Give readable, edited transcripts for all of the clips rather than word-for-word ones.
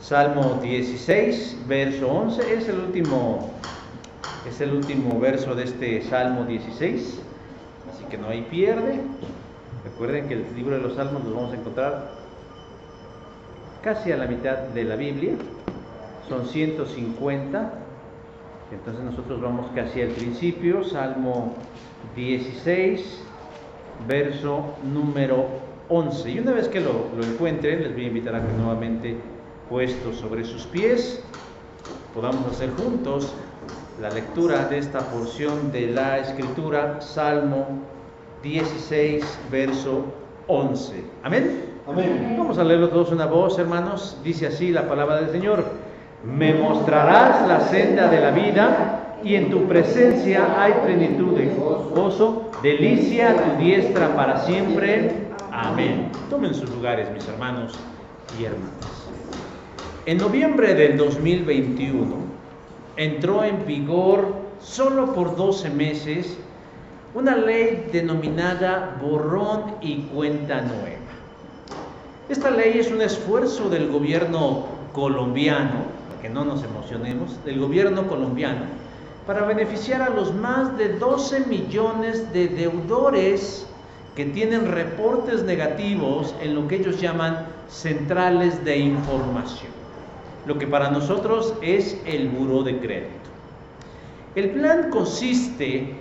Salmo 16, verso 11, es el último verso de este Salmo 16, así que no hay pierde. Recuerden que el libro de los Salmos los vamos a encontrar casi a la mitad de la Biblia, son 150, entonces nosotros vamos casi al principio. Salmo 16, verso número 11, y una vez que lo encuentren, les voy a invitar a que nuevamente, puestos sobre sus pies, podamos hacer juntos la lectura de esta porción de la Escritura, Salmo 16, verso 11. ¿Amén? Amén. Vamos a leerlo todos una voz, hermanos. Dice así la palabra del Señor: me mostrarás la senda de la vida, y en tu presencia hay plenitud de gozo, delicia tu diestra para siempre. Amén. Tomen sus lugares, mis hermanos y hermanas. En noviembre del 2021 entró en vigor solo por 12 meses una ley denominada borrón y cuenta nueva. Esta ley es un esfuerzo del gobierno colombiano, que no nos emocionemos, del gobierno colombiano, para beneficiar a los más de 12 millones de deudores que tienen reportes negativos en lo que ellos llaman centrales de información, lo que para nosotros es el buró de crédito. El plan consiste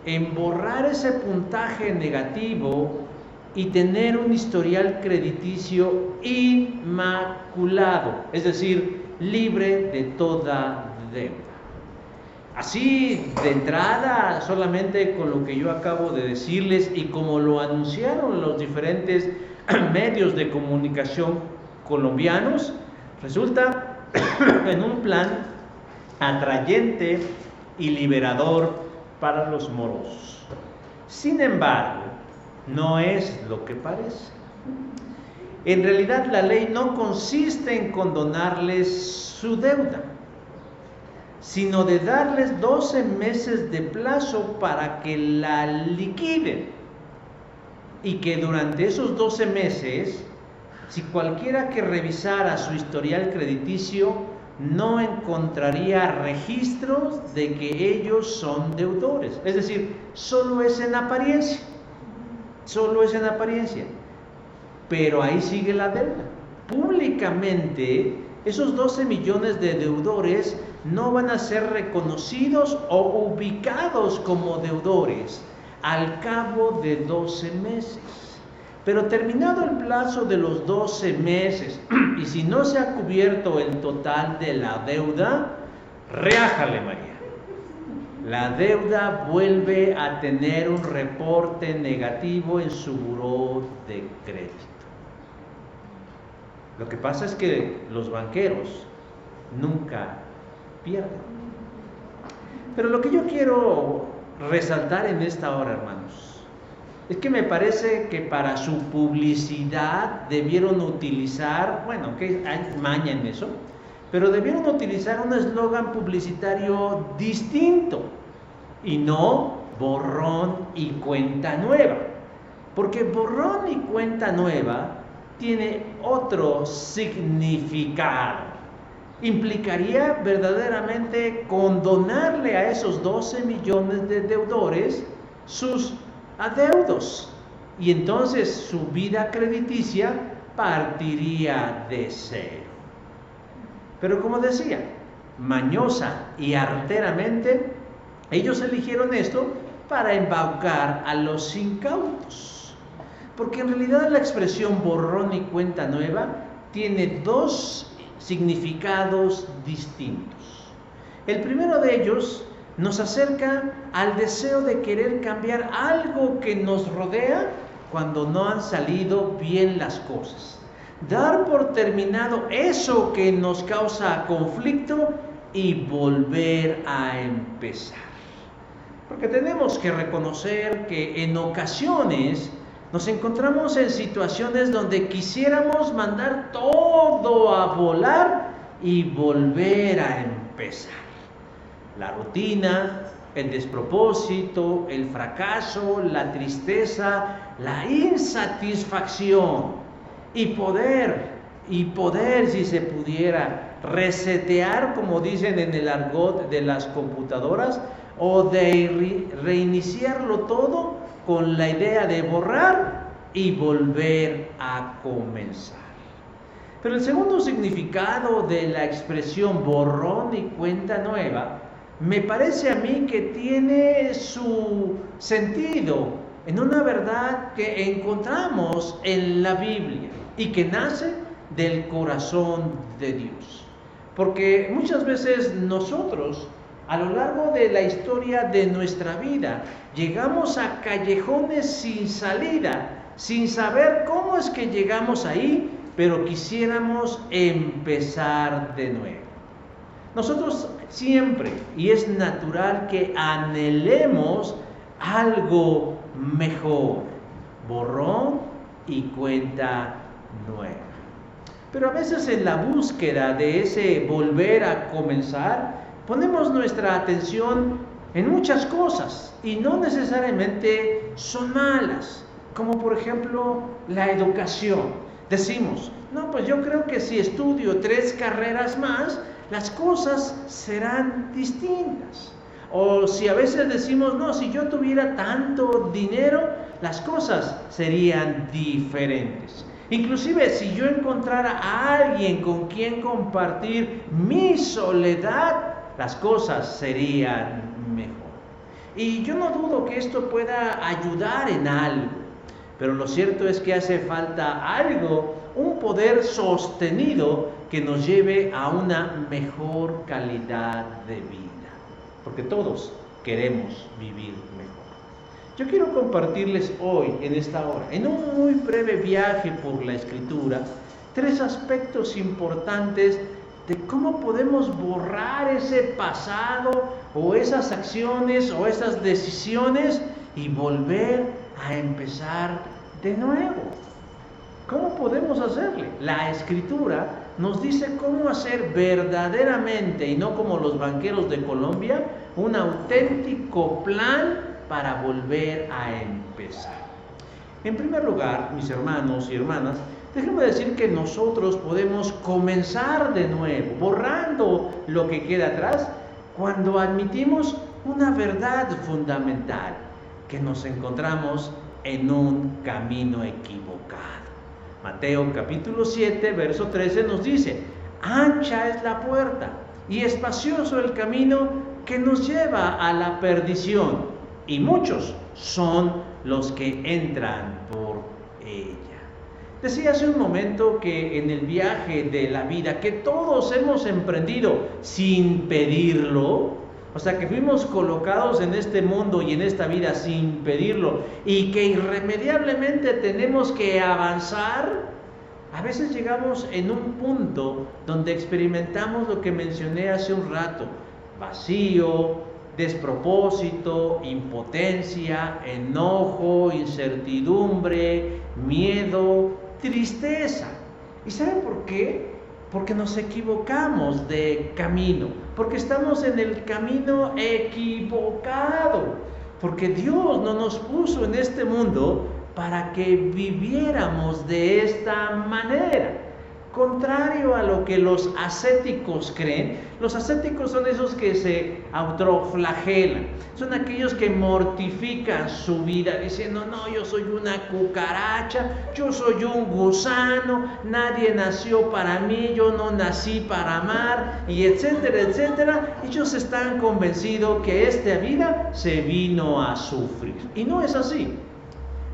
en borrar ese puntaje negativo y tener un historial crediticio inmaculado, es decir, libre de toda deuda. Así, de entrada, solamente con lo que yo acabo de decirles y como lo anunciaron los diferentes medios de comunicación colombianos, resulta en un plan atrayente y liberador para los morosos. Sin embargo, no es lo que parece. En realidad, la ley no consiste en condonarles su deuda, sino de darles 12 meses de plazo para que la liquiden, y que durante esos 12 meses, si cualquiera que revisara su historial crediticio, no encontraría registros de que ellos son deudores. Es decir, solo es en apariencia, pero ahí sigue la deuda. Públicamente, esos 12 millones de deudores no van a ser reconocidos o ubicados como deudores al cabo de 12 meses. Pero terminado el plazo de los 12 meses, y si no se ha cubierto el total de la deuda, reájale, María. La deuda vuelve a tener un reporte negativo en su buró de crédito. Lo que pasa es que los banqueros nunca pierden. Pero lo que yo quiero resaltar en esta hora, hermanos, es que me parece que para su publicidad debieron utilizar, bueno, que hay maña en eso, pero debieron utilizar un eslogan publicitario distinto y no borrón y cuenta nueva, porque borrón y cuenta nueva tiene otro significado. Implicaría verdaderamente condonarle a esos 12 millones de deudores sus adeudos, y entonces su vida crediticia partiría de cero. Pero como decía, mañosa y arteramente, ellos eligieron esto para embaucar a los incautos, porque en realidad la expresión borrón y cuenta nueva tiene dos significados distintos. El primero de ellos nos acerca al deseo de querer cambiar algo que nos rodea cuando no han salido bien las cosas. Dar por terminado eso que nos causa conflicto y volver a empezar. Porque tenemos que reconocer que en ocasiones nos encontramos en situaciones donde quisiéramos mandar todo a volar y volver a empezar. La rutina, el despropósito, el fracaso, la tristeza, la insatisfacción, y poder y poder, si se pudiera, resetear, como dicen en el argot de las computadoras, o de reiniciarlo todo con la idea de borrar y volver a comenzar. Pero el segundo significado de la expresión borrón y cuenta nueva, me parece a mí que tiene su sentido en una verdad que encontramos en la Biblia y que nace del corazón de Dios. Porque muchas veces nosotros, a lo largo de la historia de nuestra vida, llegamos a callejones sin salida, sin saber cómo es que llegamos ahí, pero quisiéramos empezar de nuevo. Nosotros siempre, y es natural que anhelemos algo mejor, borrón y cuenta nueva. Pero a veces en la búsqueda de ese volver a comenzar, ponemos nuestra atención en muchas cosas y no necesariamente son malas, como por ejemplo la educación. Decimos, no, pues yo creo que si estudio 3 carreras más, las cosas serán distintas. O si a veces decimos, no, si yo tuviera tanto dinero, las cosas serían diferentes. Inclusive si yo encontrara a alguien con quien compartir mi soledad, las cosas serían mejor. Y yo no dudo que esto pueda ayudar en algo, pero lo cierto es que hace falta algo, un poder sostenido que nos lleve a una mejor calidad de vida, porque todos queremos vivir mejor. Yo quiero compartirles hoy, en esta hora, en un muy breve viaje por la Escritura, 3 aspectos importantes de cómo podemos borrar ese pasado o esas acciones o esas decisiones y volver a empezar de nuevo. ¿Cómo podemos hacerle? La Escritura nos dice cómo hacer verdaderamente, y no como los banqueros de Colombia, un auténtico plan para volver a empezar. En primer lugar, mis hermanos y hermanas, déjenme decir que nosotros podemos comenzar de nuevo, borrando lo que queda atrás, cuando admitimos una verdad fundamental, que nos encontramos en un camino equivocado. Mateo capítulo 7, verso 13 nos dice, ancha es la puerta y espacioso el camino que nos lleva a la perdición, y muchos son los que entran por ella. Decía hace un momento que en el viaje de la vida que todos hemos emprendido sin pedirlo, o sea que fuimos colocados en este mundo y en esta vida sin pedirlo y que irremediablemente tenemos que avanzar, a veces llegamos en un punto donde experimentamos lo que mencioné hace un rato, vacío, despropósito, impotencia, enojo, incertidumbre, miedo, tristeza. ¿Y saben por qué? Porque nos equivocamos de camino, porque estamos en el camino equivocado, porque Dios no nos puso en este mundo para que viviéramos de esta manera. Contrario a lo que los ascéticos creen, los ascéticos son esos que se autoflagelan, son aquellos que mortifican su vida diciendo, no, yo soy una cucaracha, yo soy un gusano, nadie nació para mí, yo no nací para amar, y etcétera, etcétera. Ellos están convencidos que esta vida se vino a sufrir, y no es así.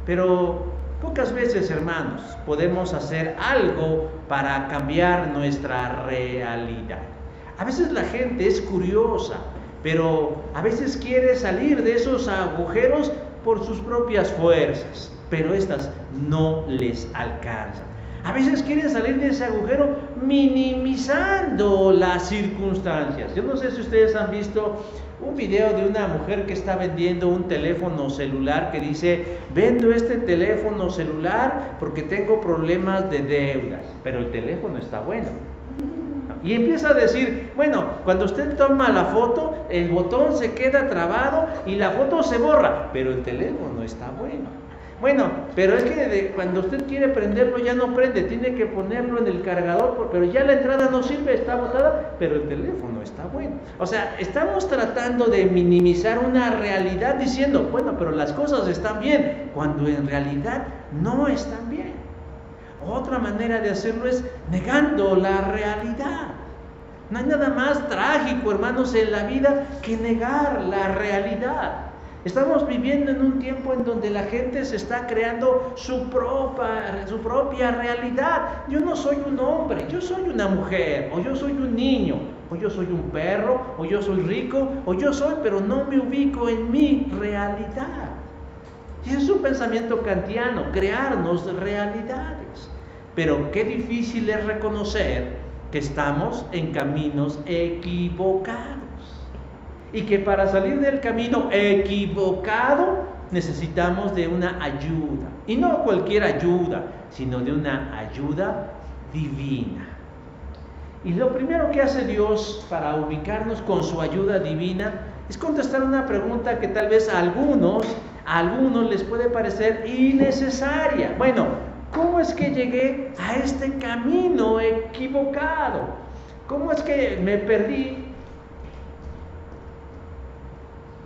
Pero pocas veces, hermanos, podemos hacer algo para cambiar nuestra realidad. A veces la gente es curiosa, pero a veces quiere salir de esos agujeros por sus propias fuerzas, pero estas no les alcanzan. A veces quieren salir de ese agujero minimizando las circunstancias. Yo no sé si ustedes han visto un video de una mujer que está vendiendo un teléfono celular que dice, vendo este teléfono celular porque tengo problemas de deudas, pero el teléfono está bueno. Y empieza a decir, bueno, cuando usted toma la foto, el botón se queda trabado y la foto se borra, pero el teléfono está bueno. Bueno, pero es que cuando usted quiere prenderlo ya no prende, tiene que ponerlo en el cargador, pero ya la entrada no sirve, está botada, pero el teléfono está bueno. O sea, estamos tratando de minimizar una realidad diciendo, bueno, pero las cosas están bien, cuando en realidad no están bien. Otra manera de hacerlo es negando la realidad. No hay nada más trágico, hermanos, en la vida que negar la realidad. Estamos viviendo en un tiempo en donde la gente se está creando su propia realidad. Yo no soy un hombre, yo soy una mujer, o yo soy un niño, o yo soy un perro, o yo soy rico, o yo soy, pero no me ubico en mi realidad. Y es un pensamiento kantiano, crearnos realidades. Pero qué difícil es reconocer que estamos en caminos equivocados. Y que para salir del camino equivocado necesitamos de una ayuda. Y no cualquier ayuda, sino de una ayuda divina. Y lo primero que hace Dios para ubicarnos con su ayuda divina es contestar una pregunta que tal vez a algunos les puede parecer innecesaria. Bueno, ¿cómo es que llegué a este camino equivocado? ¿Cómo es que me perdí?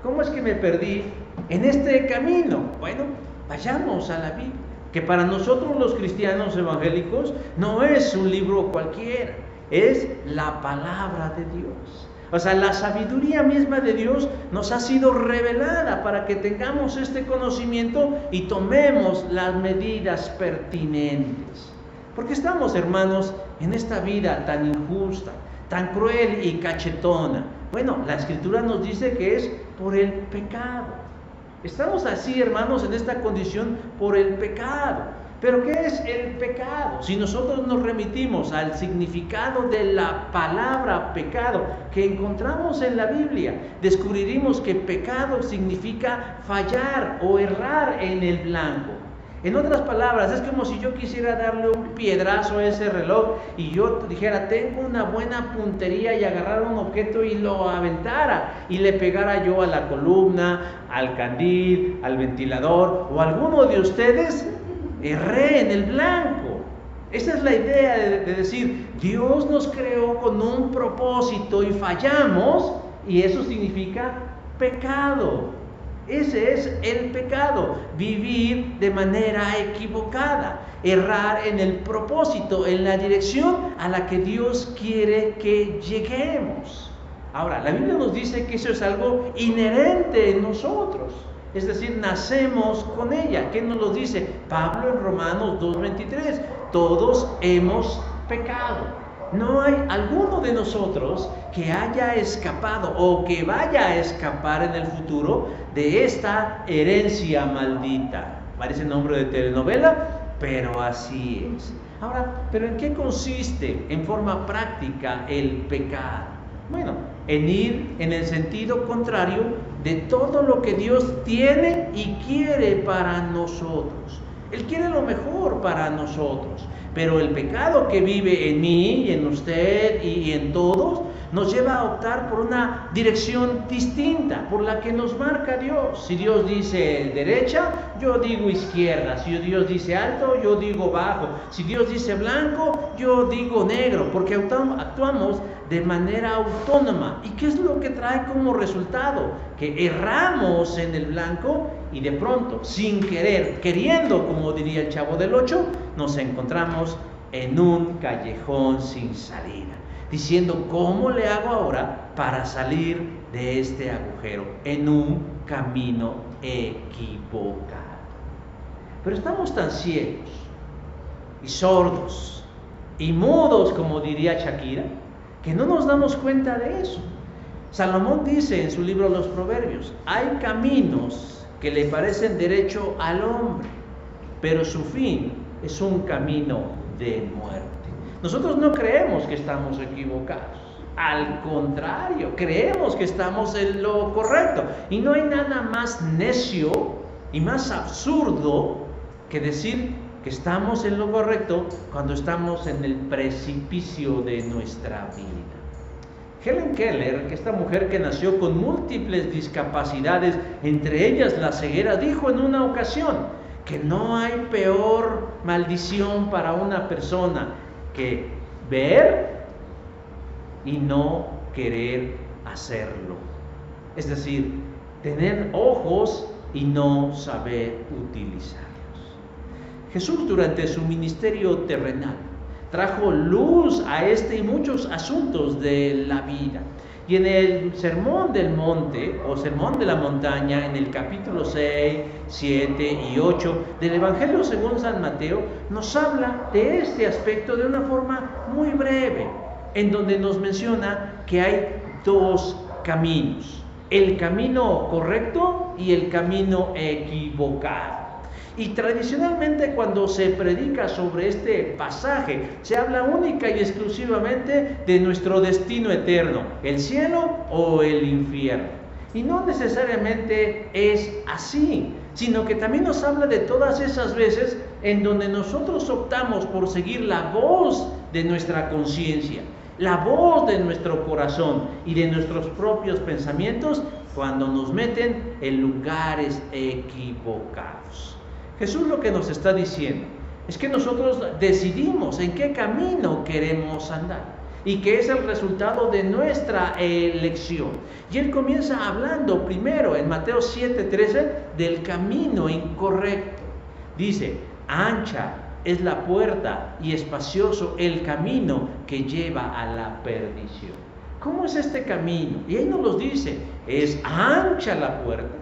¿Cómo es que me perdí en este camino? Bueno, vayamos a la Biblia, que para nosotros los cristianos evangélicos no es un libro cualquiera, es la palabra de Dios. O sea, la sabiduría misma de Dios nos ha sido revelada para que tengamos este conocimiento y tomemos las medidas pertinentes. Porque estamos, hermanos, en esta vida tan injusta, tan cruel y cachetona. Bueno, la Escritura nos dice que es por el pecado. Estamos así, hermanos, en esta condición por el pecado. ¿Pero qué es el pecado? Si nosotros nos remitimos al significado de la palabra pecado que encontramos en la Biblia, descubriremos que pecado significa fallar o errar en el blanco. En otras palabras, es como si yo quisiera darle un piedrazo a ese reloj y yo dijera, tengo una buena puntería, y agarrara un objeto y lo aventara y le pegara yo a la columna, al candil, al ventilador, o alguno de ustedes erré en el blanco. Esa es la idea de decir, Dios nos creó con un propósito y fallamos, y eso significa pecado. Ese es el pecado, vivir de manera equivocada, errar en el propósito, en la dirección a la que Dios quiere que lleguemos. Ahora, la Biblia nos dice que eso es algo inherente en nosotros, es decir, nacemos con ella. ¿Qué nos lo dice? Pablo en Romanos 2:23, todos hemos pecado. No hay alguno de nosotros que haya escapado o que vaya a escapar en el futuro de esta herencia maldita. Parece nombre de telenovela, pero así es. Ahora, ¿pero en qué consiste en forma práctica el pecado? Bueno, en ir en el sentido contrario de todo lo que Dios tiene y quiere para nosotros. Él quiere lo mejor para nosotros, pero el pecado que vive en mí y en usted y en todos nos lleva a optar por una dirección distinta, por la que nos marca Dios. Si Dios dice derecha, yo digo izquierda. Si Dios dice alto, yo digo bajo. Si Dios dice blanco, yo digo negro, porque actuamos de manera autónoma. ¿Y qué es lo que trae como resultado? Que erramos en el blanco y de pronto, sin querer, queriendo, como diría el Chavo del 8, nos encontramos en un callejón sin salida, diciendo, ¿cómo le hago ahora para salir de este agujero? En un camino equivocado. Pero estamos tan ciegos y sordos y mudos, como diría Shakira, que no nos damos cuenta de eso. Salomón dice en su libro Los Proverbios, hay caminos que le parecen derecho al hombre, pero su fin es un camino de muerte. Nosotros no creemos que estamos equivocados, al contrario, creemos que estamos en lo correcto, y no hay nada más necio y más absurdo que decir que estamos en lo correcto cuando estamos en el precipicio de nuestra vida. Helen Keller, que esta mujer que nació con múltiples discapacidades, entre ellas la ceguera, dijo en una ocasión que no hay peor maldición para una persona que ver y no querer hacerlo. Es decir, tener ojos y no saber utilizarlos. Jesús, durante su ministerio terrenal, trajo luz a este y muchos asuntos de la vida. Y en el Sermón del Monte o Sermón de la Montaña, en el capítulo 6, 7 y 8 del Evangelio según San Mateo, nos habla de este aspecto de una forma muy breve, en donde nos menciona que hay dos caminos: el camino correcto y el camino equivocado. Y tradicionalmente, cuando se predica sobre este pasaje, se habla única y exclusivamente de nuestro destino eterno, el cielo o el infierno. Y no necesariamente es así, sino que también nos habla de todas esas veces en donde nosotros optamos por seguir la voz de nuestra conciencia, la voz de nuestro corazón y de nuestros propios pensamientos, cuando nos meten en lugares equivocados. Jesús lo que nos está diciendo es que nosotros decidimos en qué camino queremos andar y que es el resultado de nuestra elección. Y Él comienza hablando primero en Mateo 7:13 del camino incorrecto. Dice: ancha es la puerta y espacioso el camino que lleva a la perdición. ¿Cómo es este camino? Y Él nos lo dice: es ancha la puerta,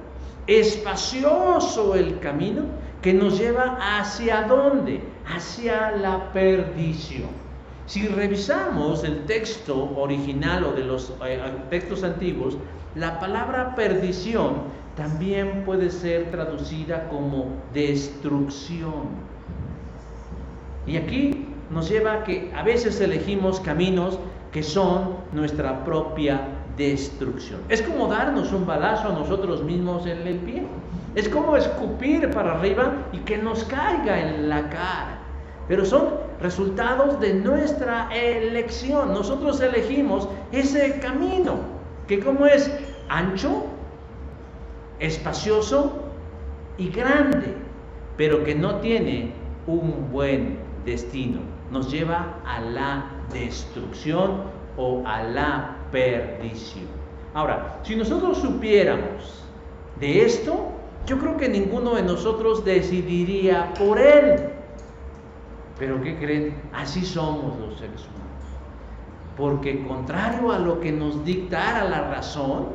espacioso el camino que nos lleva ¿hacia dónde? Hacia la perdición. Si revisamos el texto original o de los textos antiguos, la palabra perdición también puede ser traducida como destrucción. Y aquí nos lleva a que a veces elegimos caminos que son nuestra propia destrucción. Es como darnos un balazo a nosotros mismos en el pie. Es como escupir para arriba y que nos caiga en la cara. Pero son resultados de nuestra elección. Nosotros elegimos ese camino, que como es ancho, espacioso y grande, pero que no tiene un buen destino. Nos lleva a la destrucción o a la perdición. Ahora, si nosotros supiéramos de esto, yo creo que ninguno de nosotros decidiría por él. Pero ¿qué creen? Así somos los seres humanos. Porque contrario a lo que nos dictara la razón,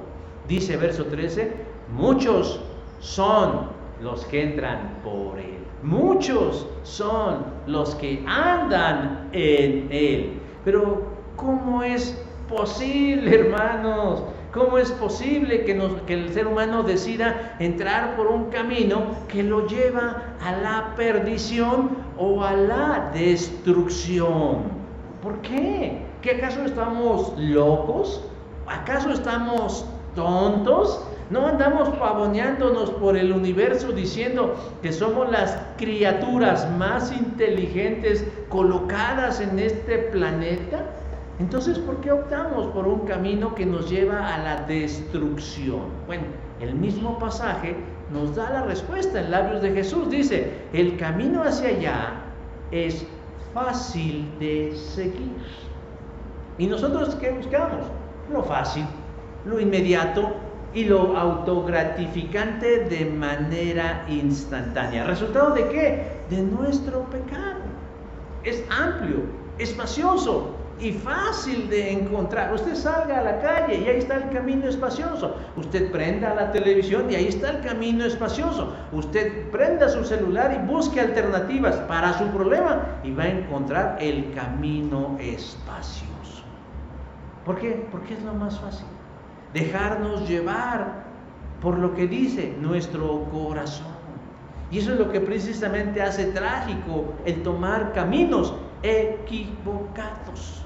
dice verso 13, muchos son los que entran por él. Muchos son los que andan en él. Pero ¿cómo es posible, hermanos? ¿Cómo es posible que el ser humano decida entrar por un camino que lo lleva a la perdición o a la destrucción? ¿Por qué? ¿Que acaso estamos locos? ¿Acaso estamos tontos? ¿No andamos pavoneándonos por el universo diciendo que somos las criaturas más inteligentes colocadas en este planeta? Entonces, ¿por qué optamos por un camino que nos lleva a la destrucción? Bueno, el mismo pasaje nos da la respuesta en labios de Jesús. Dice: el camino hacia allá es fácil de seguir. ¿Y nosotros qué buscamos? Lo fácil, lo inmediato y lo autogratificante de manera instantánea. ¿Resultado de qué? De nuestro pecado. Es amplio, espacioso y fácil de encontrar. Usted salga a la calle y ahí está el camino espacioso. Usted prenda la televisión y ahí está el camino espacioso. Usted prenda su celular y busque alternativas para su problema y va a encontrar el camino espacioso. ¿Por qué? Porque es lo más fácil. Dejarnos llevar por lo que dice nuestro corazón. Y eso es lo que precisamente hace trágico el tomar caminos equivocados.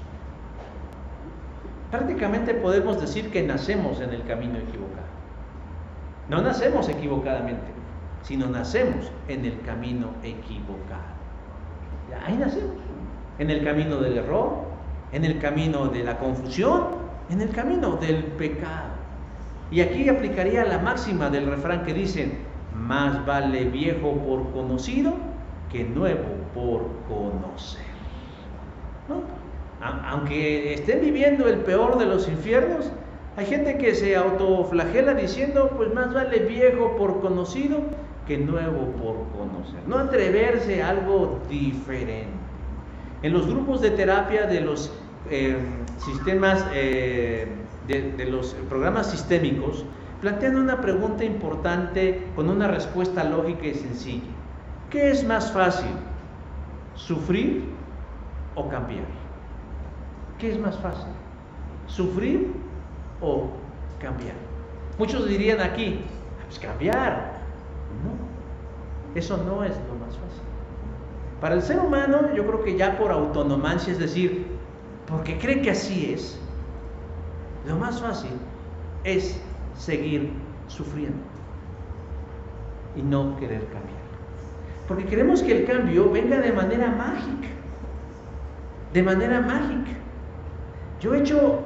Prácticamente podemos decir que nacemos en el camino equivocado. No nacemos equivocadamente, sino nacemos en el camino equivocado. Ahí nacemos, en el camino del error, en el camino de la confusión, en el camino del pecado. Y aquí aplicaría la máxima del refrán que dice: Más vale viejo por conocido que nuevo por conocer. ¿No? Aunque estén viviendo el peor de los infiernos, hay gente que se autoflagela diciendo, pues más vale viejo por conocido que nuevo por conocer. No atreverse a algo diferente. En los grupos de terapia de los sistemas, de los programas sistémicos, plantean una pregunta importante con una respuesta lógica y sencilla. ¿Qué es más fácil? ¿Sufrir o cambiar? ¿Qué es más fácil? ¿Sufrir o cambiar? Muchos dirían aquí, pues cambiar. No, eso no es lo más fácil. Para el ser humano, yo creo que ya por autonomancia, es decir, porque cree que así es, lo más fácil es seguir sufriendo y no querer cambiar. Porque queremos que el cambio venga de manera mágica. De manera mágica. Yo he hecho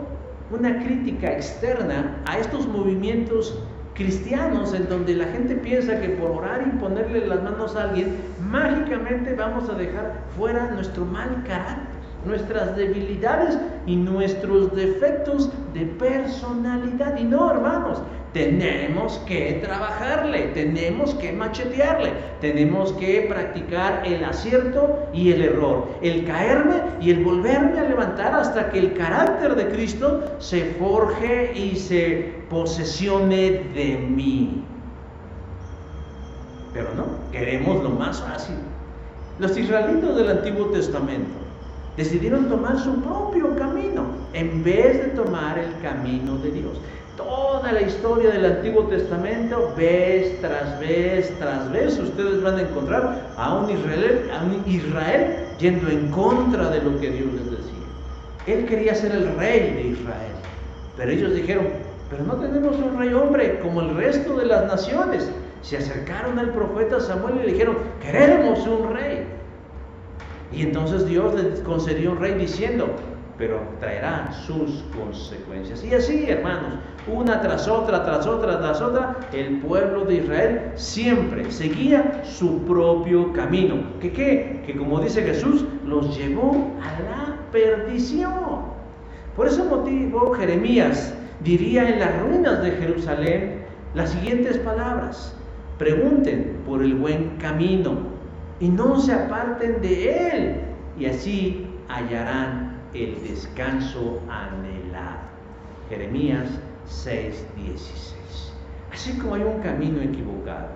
una crítica externa a estos movimientos cristianos en donde la gente piensa que por orar y ponerle las manos a alguien, mágicamente vamos a dejar fuera nuestro mal carácter, nuestras debilidades y nuestros defectos de personalidad. Y no, hermanos, tenemos que trabajarle, tenemos que machetearle, tenemos que practicar el acierto y el error, el caerme y el volverme a levantar hasta que el carácter de Cristo se forje y se posesione de mí. Pero no, queremos lo más fácil. Los israelitas del Antiguo Testamento decidieron tomar su propio camino en vez de tomar el camino de Dios. Toda la historia del Antiguo Testamento, vez tras vez tras vez, ustedes van a encontrar a un Israel yendo en contra de lo que Dios les decía. Él quería ser el rey de Israel, pero ellos dijeron, pero no tenemos un rey hombre como el resto de las naciones. Se acercaron al profeta Samuel y le dijeron, queremos un rey. Y entonces Dios les concedió un rey diciendo, pero traerá sus consecuencias. Y así, hermanos, una tras otra, el pueblo de Israel siempre seguía su propio camino. Que como dice Jesús, los llevó a la perdición. Por ese motivo, Jeremías diría en las ruinas de Jerusalén las siguientes palabras: pregunten por el buen camino y no se aparten de él, y así hallarán el descanso anhelado. Jeremías 6:16. Así como hay un camino equivocado,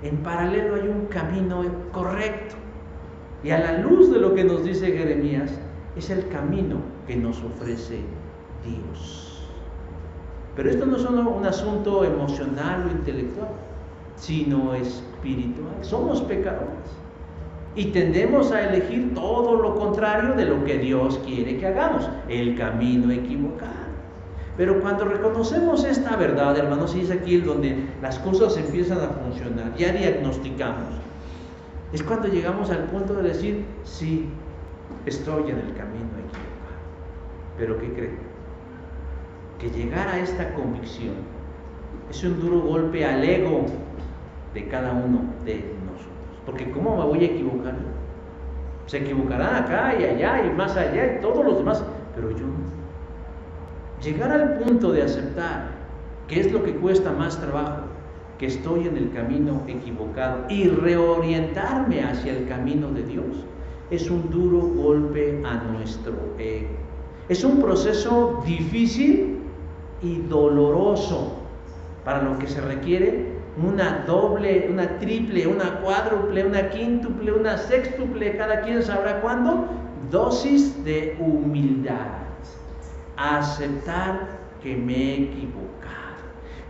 en paralelo hay un camino correcto. Y a la luz de lo que nos dice Jeremías, es el camino que nos ofrece Dios. Pero esto no es solo un asunto emocional o intelectual, sino espiritual. Somos pecadores y tendemos a elegir todo lo contrario de lo que Dios quiere que hagamos, el camino equivocado. Pero cuando reconocemos esta verdad, hermanos, y es aquí donde las cosas empiezan a funcionar, ya diagnosticamos, es cuando llegamos al punto de decir, sí, estoy en el camino equivocado. Pero ¿qué creen? Que llegar a esta convicción es un duro golpe al ego de cada uno de nosotros. Porque ¿cómo me voy a equivocar? Se equivocarán acá y allá y más allá y todos los demás, pero yo no. Llegar al punto de aceptar que es lo que cuesta más trabajo, que estoy en el camino equivocado, y reorientarme hacia el camino de Dios, es un duro golpe a nuestro ego. Es un proceso difícil y doloroso, para lo que se requiere una doble, una triple, una cuádruple, una quíntuple, una sextuple, cada quien sabrá cuándo, dosis de humildad. Aceptar que me he equivocado,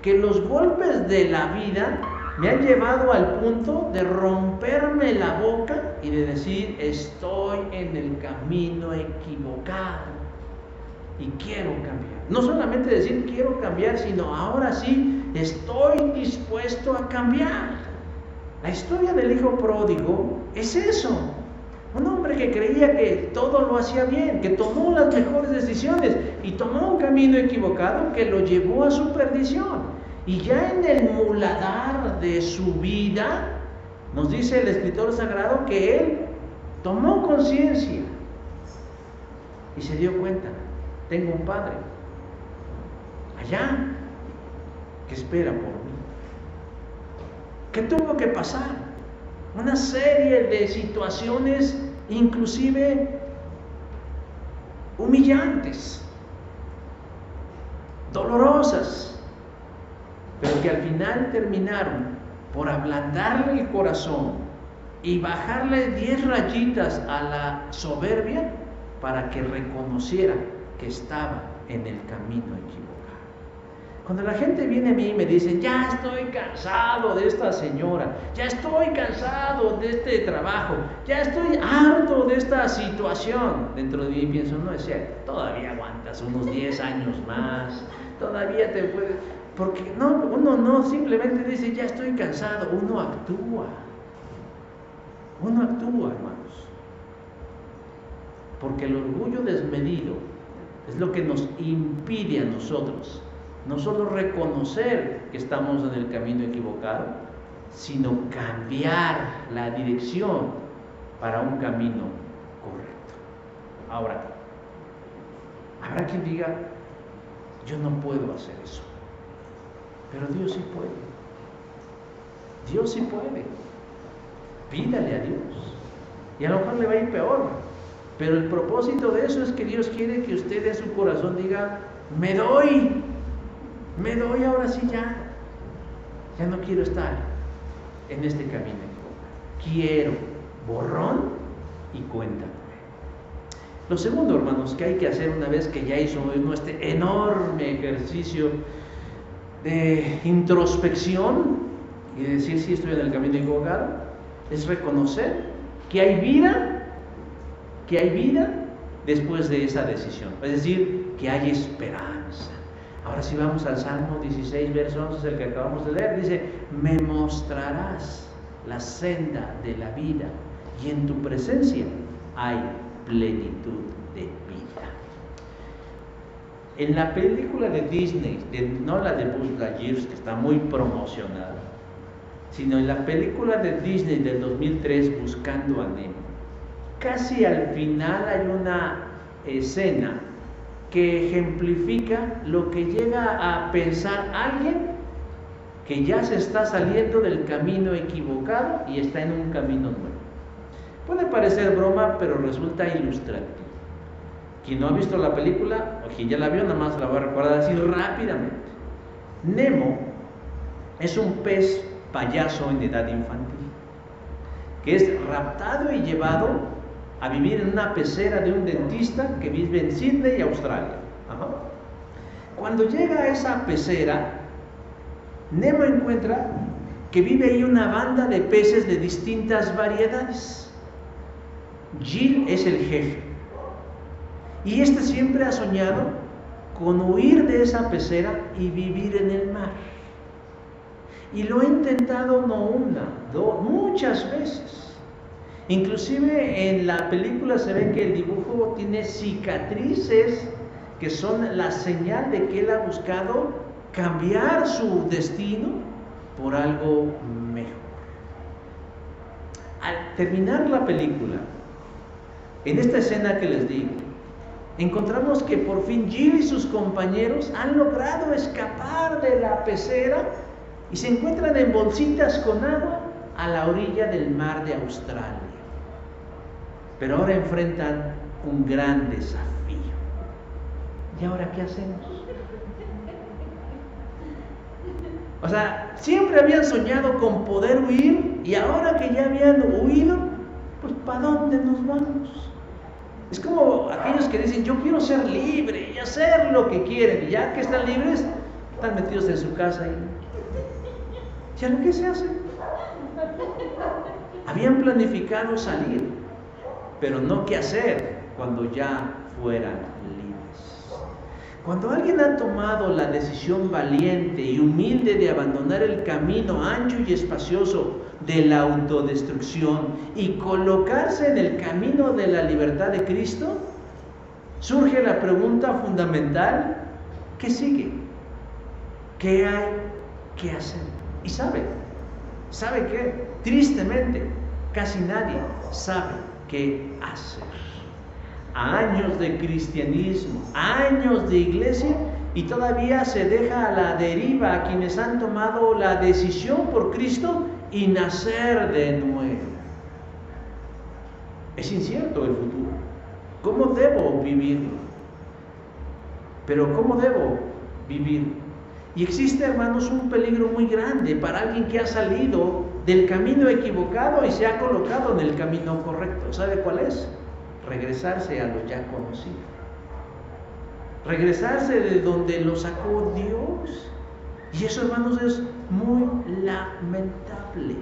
que los golpes de la vida me han llevado al punto de romperme la boca y de decir, estoy en el camino equivocado y quiero cambiar. No solamente decir quiero cambiar, sino ahora sí estoy dispuesto a cambiar. La historia del hijo pródigo es eso. Un hombre que creía que todo lo hacía bien, que tomó las mejores decisiones y tomó un camino equivocado que lo llevó a su perdición. Y ya en el muladar de su vida, nos dice el escritor sagrado que él tomó conciencia y se dio cuenta: tengo un Padre allá que espera por mí. ¿Qué tuvo que pasar? Una serie de situaciones, inclusive humillantes, dolorosas, pero que al final terminaron por ablandarle el corazón y bajarle 10 rayitas a la soberbia para que reconociera que estaba en el camino equivocado. Cuando la gente viene a mí y me dice: ya estoy cansado de esta señora, ya estoy cansado de este trabajo, ya estoy harto de esta situación, dentro de mí pienso: no es cierto, todavía aguantas unos 10 años más, todavía te puedes... Porque no, uno no simplemente dice: ya estoy cansado, uno actúa, hermanos. Porque el orgullo desmedido es lo que nos impide a nosotros no solo reconocer que estamos en el camino equivocado, sino cambiar la dirección para un camino correcto. Ahora, habrá quien diga: yo no puedo hacer eso. Pero Dios sí puede. Dios sí puede. Pídale a Dios. Y a lo mejor le va a ir peor. Pero el propósito de eso es que Dios quiere que usted en su corazón diga: me doy ahora sí, ya no quiero estar en este camino. Quiero borrón y cuenta. Lo segundo, hermanos, que hay que hacer una vez que ya hizo este enorme ejercicio de introspección y de decir: sí, estoy en el camino equivocado, es reconocer que hay vida después de esa decisión, es decir, que hay esperanza. Ahora si vamos al Salmo 16, verso 11, el que acabamos de leer, dice: me mostrarás la senda de la vida y en tu presencia hay plenitud de vida. En la película de Disney, no la de Buzz Lightyear, que está muy promocionada, sino en la película de Disney del 2003, Buscando a Nemo, casi al final hay una escena que ejemplifica lo que llega a pensar alguien que ya se está saliendo del camino equivocado y está en un camino nuevo. Puede parecer broma, pero resulta ilustrativo. Quien no ha visto la película, o quien ya la vio, nada más la va a recordar así rápidamente. Nemo es un pez payaso en edad infantil, que es raptado y llevado a vivir en una pecera de un dentista que vive en Sydney, Australia. Cuando llega a esa pecera, Nemo encuentra que vive ahí una banda de peces de distintas variedades. Jill es el jefe, y este siempre ha soñado con huir de esa pecera y vivir en el mar. Y lo ha intentado no una, muchas veces. Inclusive en la película se ve que el dibujo tiene cicatrices que son la señal de que él ha buscado cambiar su destino por algo mejor. Al terminar la película, en esta escena que les digo, encontramos que por fin Jill y sus compañeros han logrado escapar de la pecera y se encuentran en bolsitas con agua a la orilla del mar de Australia. Pero ahora enfrentan un gran desafío. ¿Y ahora qué hacemos? O sea, siempre habían soñado con poder huir, y ahora que ya habían huido, pues ¿para dónde nos vamos? Es como aquellos que dicen: yo quiero ser libre y hacer lo que quieren, y ya que están libres, están metidos en su casa y ¿ya lo que se hace? Habían planificado salir, pero no qué hacer cuando ya fueran libres. Cuando alguien ha tomado la decisión valiente y humilde de abandonar el camino ancho y espacioso de la autodestrucción y colocarse en el camino de la libertad de Cristo, surge la pregunta fundamental: ¿qué sigue? ¿Qué hay que hacer? Y sabe, ¿Sabe qué? Tristemente, casi nadie sabe qué hacer. Años de cristianismo, años de iglesia, y todavía se deja a la deriva a quienes han tomado la decisión por Cristo y nacer de nuevo. Es incierto el futuro. ¿Cómo debo vivirlo? Pero ¿cómo debo vivir? Y existe, hermanos, un peligro muy grande para alguien que ha salido del camino equivocado y se ha colocado en el camino correcto. ¿Sabe cuál es? Regresarse a lo ya conocido. Regresarse de donde lo sacó Dios. Y eso, hermanos, es muy lamentable.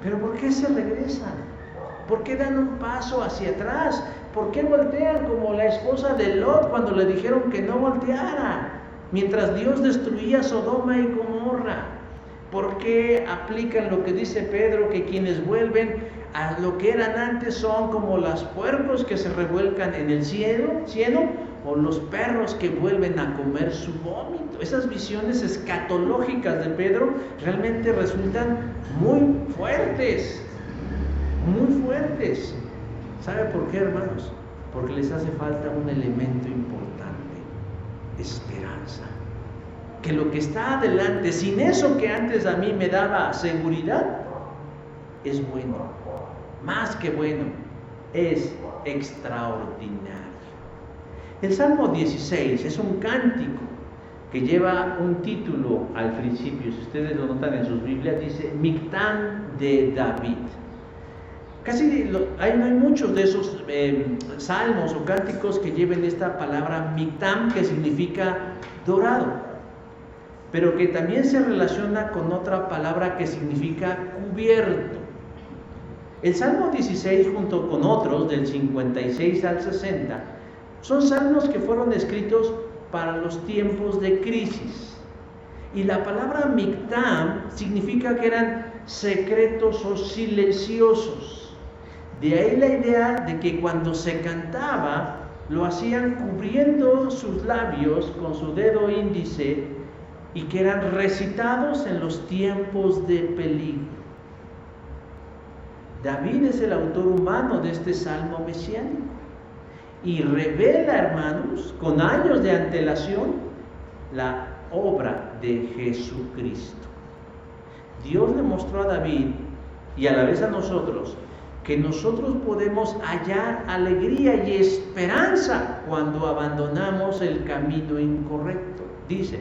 ¿Pero por qué se regresan? ¿Por qué dan un paso hacia atrás? ¿Por qué voltean como la esposa de Lot cuando le dijeron que no volteara, mientras Dios destruía Sodoma y Gomorra? ¿Por qué aplican lo que dice Pedro, que quienes vuelven a lo que eran antes son como los puercos que se revuelcan en el cielo, o los perros que vuelven a comer su vómito? Esas visiones escatológicas de Pedro realmente resultan muy fuertes, muy fuertes. ¿Sabe por qué, hermanos? Porque les hace falta un elemento importante: esperanza. Que lo que está adelante, sin eso que antes a mí me daba seguridad, es bueno, más que bueno, es extraordinario. El Salmo 16 es un cántico que lleva un título al principio. Si ustedes lo notan en sus Biblias, dice Mictam de David. No hay muchos de esos salmos o cánticos que lleven esta palabra Mictam, que significa dorado, pero que también se relaciona con otra palabra que significa cubierto. El Salmo 16, junto con otros del 56 al 60, son salmos que fueron escritos para los tiempos de crisis. Y la palabra Mictam significa que eran secretos o silenciosos. De ahí la idea de que cuando se cantaba, lo hacían cubriendo sus labios con su dedo índice, y que eran recitados en los tiempos de peligro. David es el autor humano de este salmo mesiánico y revela, hermanos, con años de antelación, la obra de Jesucristo. Dios le mostró a David y a la vez a nosotros que nosotros podemos hallar alegría y esperanza cuando abandonamos el camino incorrecto. Dice: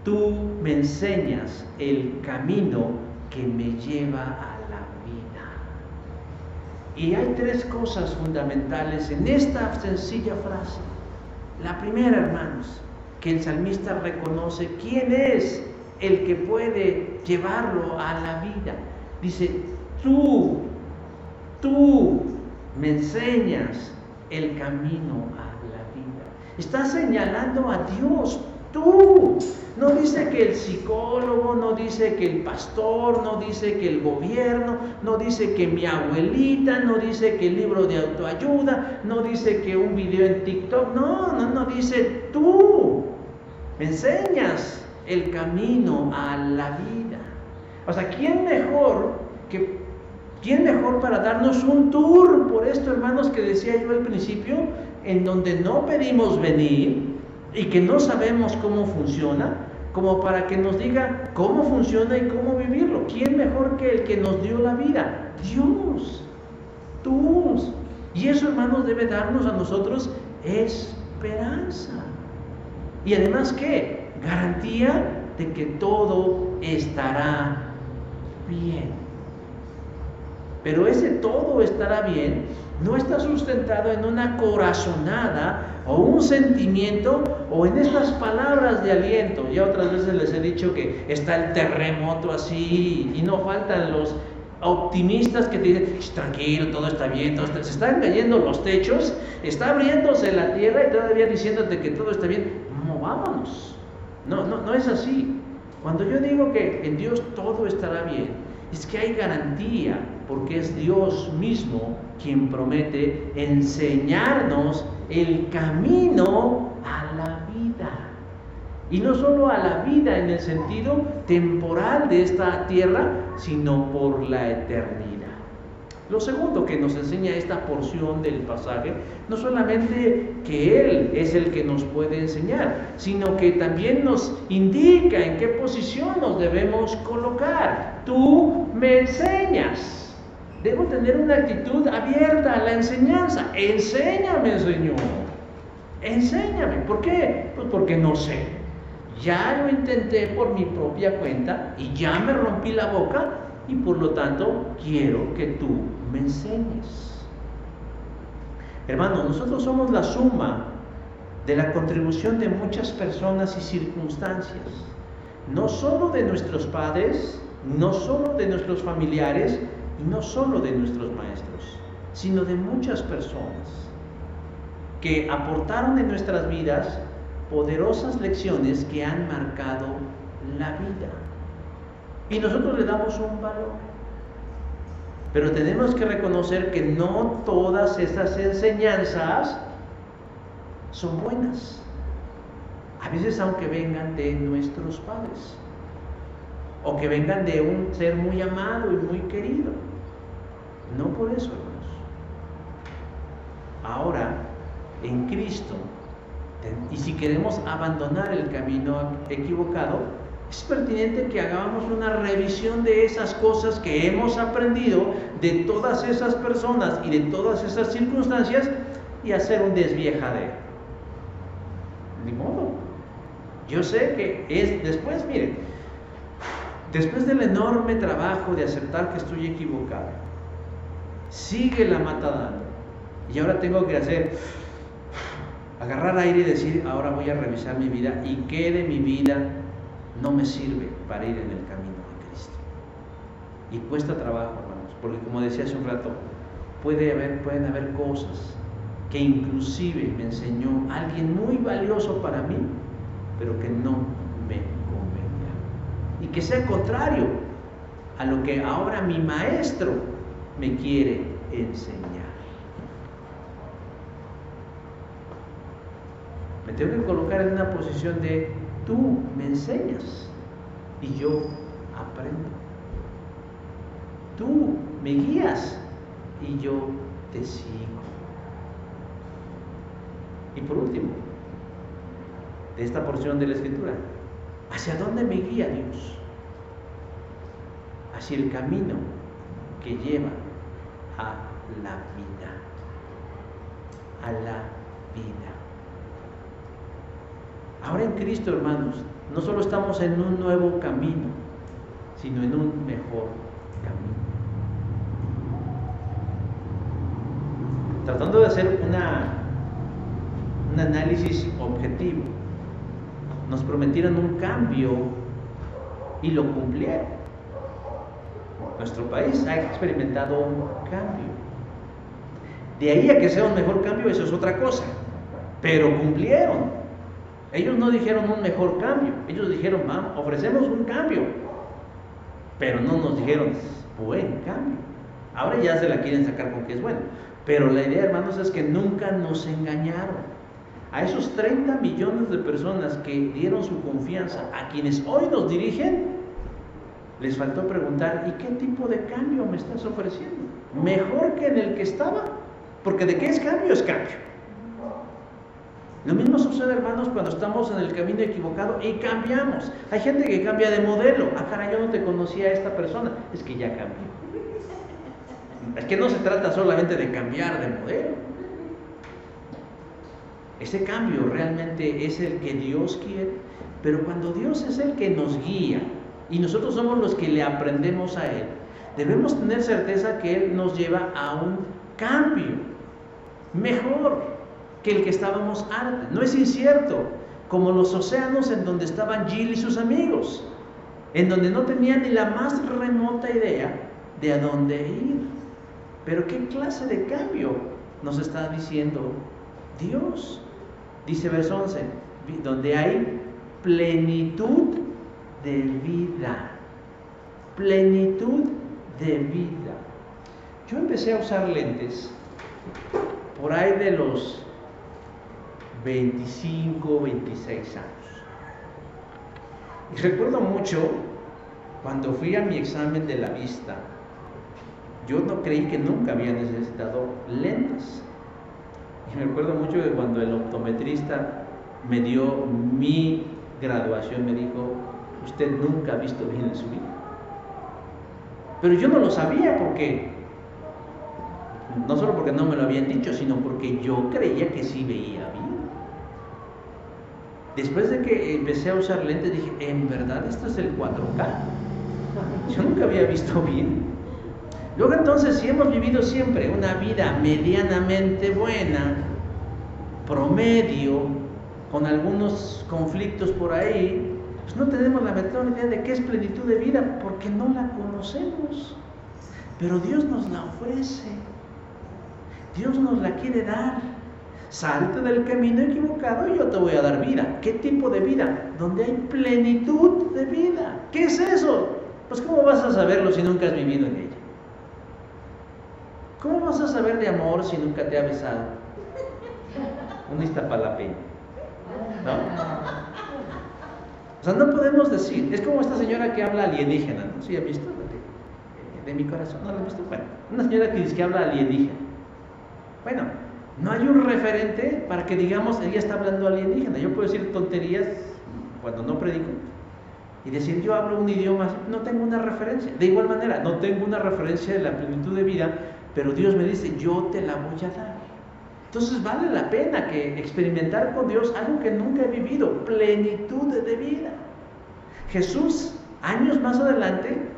tú me enseñas el camino que me lleva a la vida. Y hay tres cosas fundamentales en esta sencilla frase. La primera, hermanos, que el salmista reconoce quién es el que puede llevarlo a la vida. Dice: tú me enseñas el camino a la vida. Está señalando a Dios. Tú. No dice que el psicólogo, no dice que el pastor, no dice que el gobierno, no dice que mi abuelita, no dice que el libro de autoayuda, no dice que un video en TikTok. No, dice: tú me enseñas el camino a la vida. O sea, ¿quién mejor para darnos un tour por esto, hermanos, que decía yo al principio, en donde no pedimos venir y que no sabemos cómo funciona, como para que nos diga cómo funciona y cómo vivirlo? ¿Quién mejor que el que nos dio la vida? Dios. Tú. Y eso, hermanos, debe darnos a nosotros esperanza. Y además, ¿qué? Garantía de que todo estará bien. Pero ese todo estará bien no está sustentado en una corazonada o un sentimiento o en estas palabras de aliento. Ya otras veces les he dicho que está el terremoto así, y no faltan los optimistas que te dicen: tranquilo, todo está bien, se están cayendo los techos, está abriéndose la tierra, y todavía diciéndote que todo está bien. No, vámonos. No es así. Cuando yo digo que en Dios todo estará bien, es que hay garantía, porque es Dios mismo quien promete enseñarnos el camino a la vida. Y no solo a la vida en el sentido temporal de esta tierra, sino por la eternidad. Lo segundo que nos enseña esta porción del pasaje, no solamente que Él es el que nos puede enseñar, sino que también nos indica en qué posición nos debemos colocar. Tú me enseñas. Debo tener una actitud abierta a la enseñanza. Enséñame, Señor. Enséñame. ¿Por qué? Pues porque no sé. Ya lo intenté por mi propia cuenta y ya me rompí la boca y por lo tanto quiero que tú me enseñes. Hermano, nosotros somos la suma de la contribución de muchas personas y circunstancias, no solo de nuestros padres, no solo de nuestros familiares y no solo de nuestros maestros, sino de muchas personas que aportaron en nuestras vidas poderosas lecciones que han marcado la vida. Y nosotros le damos un valor. Pero tenemos que reconocer que no todas esas enseñanzas son buenas. A veces aunque vengan de nuestros padres, o que vengan de un ser muy amado y muy querido. No por eso, hermanos. Ahora, en Cristo, y si queremos abandonar el camino equivocado, es pertinente que hagamos una revisión de esas cosas que hemos aprendido de todas esas personas y de todas esas circunstancias y hacer un desviejadero. Ni modo. Yo sé que es después, miren, después del enorme trabajo de aceptar que estoy equivocado, sigue la mata dando. Y ahora tengo que agarrar aire y decir, ahora voy a revisar mi vida y qué de mi vida no me sirve para ir en el camino de Cristo. Y cuesta trabajo, hermanos, porque como decía hace un rato, pueden haber cosas que inclusive me enseñó alguien muy valioso para mí, pero que no me convenga. Y que sea contrario a lo que ahora mi maestro me quiere enseñar. Me tengo que colocar en una posición de tú me enseñas y yo aprendo. Tú me guías y yo te sigo. Y por último, de esta porción de la Escritura, ¿hacia dónde me guía Dios? Hacia el camino que lleva a la vida. A la vida. Ahora en Cristo, hermanos, no solo estamos en un nuevo camino, sino en un mejor camino. Tratando de hacer un análisis objetivo, nos prometieron un cambio y lo cumplieron. Nuestro país ha experimentado un cambio. De ahí a que sea un mejor cambio, eso es otra cosa, pero cumplieron. Ellos no dijeron un mejor cambio, ellos dijeron, vamos, ofrecemos un cambio, pero no nos dijeron buen cambio. Ahora ya se la quieren sacar con que es bueno, pero la idea, hermanos, es que nunca nos engañaron. A esos 30 millones de personas que dieron su confianza, a quienes hoy nos dirigen, les faltó preguntar, ¿y qué tipo de cambio me estás ofreciendo? ¿Mejor que en el que estaba? Porque de qué es cambio, es cambio. Lo mismo sucede, hermanos, cuando estamos en el camino equivocado y cambiamos. Hay gente que cambia de modelo. Ah, caray, yo no te conocía a esta persona. Es que ya cambió. Es que no se trata solamente de cambiar de modelo. Ese cambio realmente es el que Dios quiere. Pero cuando Dios es el que nos guía y nosotros somos los que le aprendemos a Él, debemos tener certeza que Él nos lleva a un cambio mejor que el que estábamos antes. No es incierto, como los océanos en donde estaban Jill y sus amigos, en donde no tenían ni la más remota idea de a dónde ir. Pero ¿qué clase de cambio nos está diciendo Dios? Dice verso 11, donde hay plenitud de vida. Plenitud de vida. Yo empecé a usar lentes por ahí de los 25, 26 años. Y recuerdo mucho cuando fui a mi examen de la vista, yo no creí que nunca había necesitado lentes. Y me acuerdo mucho que cuando el optometrista me dio mi graduación, me dijo: usted nunca ha visto bien en su vida. Pero yo no lo sabía, no solo porque no me lo habían dicho, sino porque yo creía que sí veía bien. Después de que empecé a usar lentes, dije: en verdad esto es el 4K. Yo nunca había visto bien. Luego entonces, si hemos vivido siempre una vida medianamente buena, promedio, con algunos conflictos por ahí, pues no tenemos la menor idea de qué es plenitud de vida, porque no la conocemos. Pero Dios nos la ofrece. Dios nos la quiere dar. Salte del camino equivocado y yo te voy a dar vida. ¿Qué tipo de vida? Donde hay plenitud de vida. ¿Qué es eso? Pues ¿cómo vas a saberlo si nunca has vivido en ella? ¿Cómo vas a saber de amor si nunca te ha besado un iztapalapeño? ¿No? O sea, no podemos decir. Es como esta señora que habla alienígena, ¿no? ¿Sí ha visto? De mi corazón, ¿no la has visto? Bueno, una señora que dice que habla alienígena. Bueno, no hay un referente para que digamos ella está hablando alienígena. Yo puedo decir tonterías cuando no predico y decir yo hablo un idioma, no tengo una referencia. De igual manera, no tengo una referencia de la plenitud de vida, pero Dios me dice: yo te la voy a dar. Entonces vale la pena que experimentar con Dios algo que nunca he vivido, plenitud de vida. Jesús, años más adelante,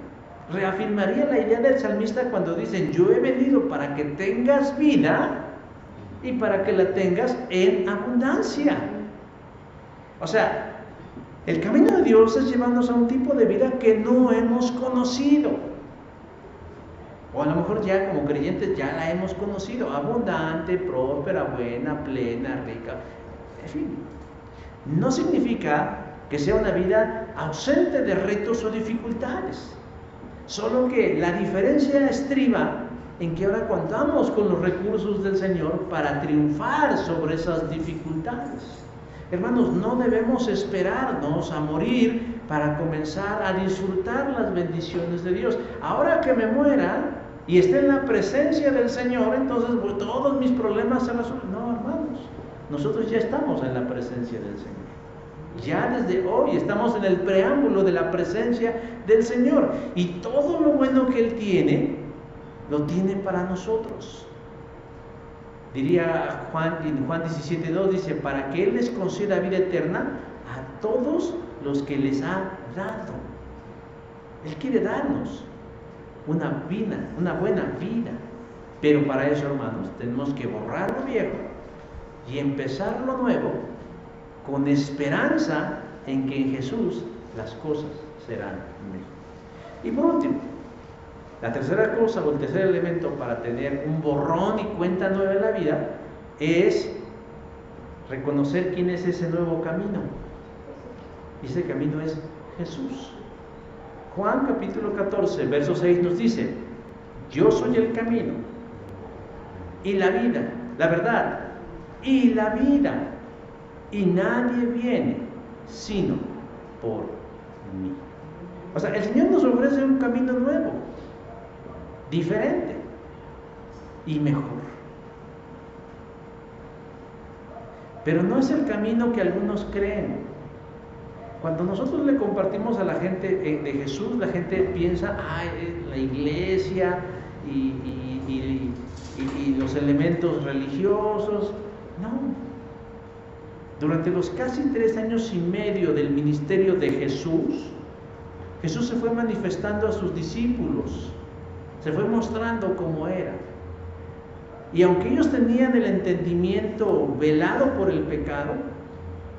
reafirmaría la idea del salmista cuando dicen: yo he venido para que tengas vida y para que la tengas en abundancia. O sea, el camino de Dios es llevarnos a un tipo de vida que no hemos conocido. O a lo mejor ya como creyentes ya la hemos conocido: abundante, próspera, buena, plena, rica. En fin, no significa que sea una vida ausente de retos o dificultades. Solo que la diferencia estriba en que ahora contamos con los recursos del Señor para triunfar sobre esas dificultades. Hermanos, no debemos esperarnos a morir para comenzar a disfrutar las bendiciones de Dios. Ahora que me muera y esté en la presencia del Señor, entonces pues, todos mis problemas se resuelven. No, hermanos, nosotros ya estamos en la presencia del Señor. Ya desde hoy estamos en el preámbulo de la presencia del Señor. Y todo lo bueno que Él tiene, lo tiene para nosotros. Diría Juan, en Juan 17:2, dice: para que Él les conceda vida eterna a todos los que les ha dado. Él quiere darnos una buena vida. Pero para eso, hermanos, tenemos que borrar lo viejo y empezar lo nuevo, con esperanza en que en Jesús las cosas serán mejor. Y por último, la tercera cosa o el tercer elemento para tener un borrón y cuenta nueva en la vida es reconocer quién es ese nuevo camino. Y ese camino es Jesús. Juan capítulo 14, verso 6 nos dice: yo soy el camino y la vida, la verdad y la vida, y nadie viene sino por mí. O sea, el Señor nos ofrece un camino nuevo, diferente y mejor. Pero no es el camino que algunos creen. Cuando nosotros le compartimos a la gente de Jesús, la gente piensa: la iglesia y los elementos religiosos. No. Durante los casi 3 años y medio del ministerio de Jesús, Jesús se fue manifestando a sus discípulos, se fue mostrando cómo era. Y aunque ellos tenían el entendimiento velado por el pecado,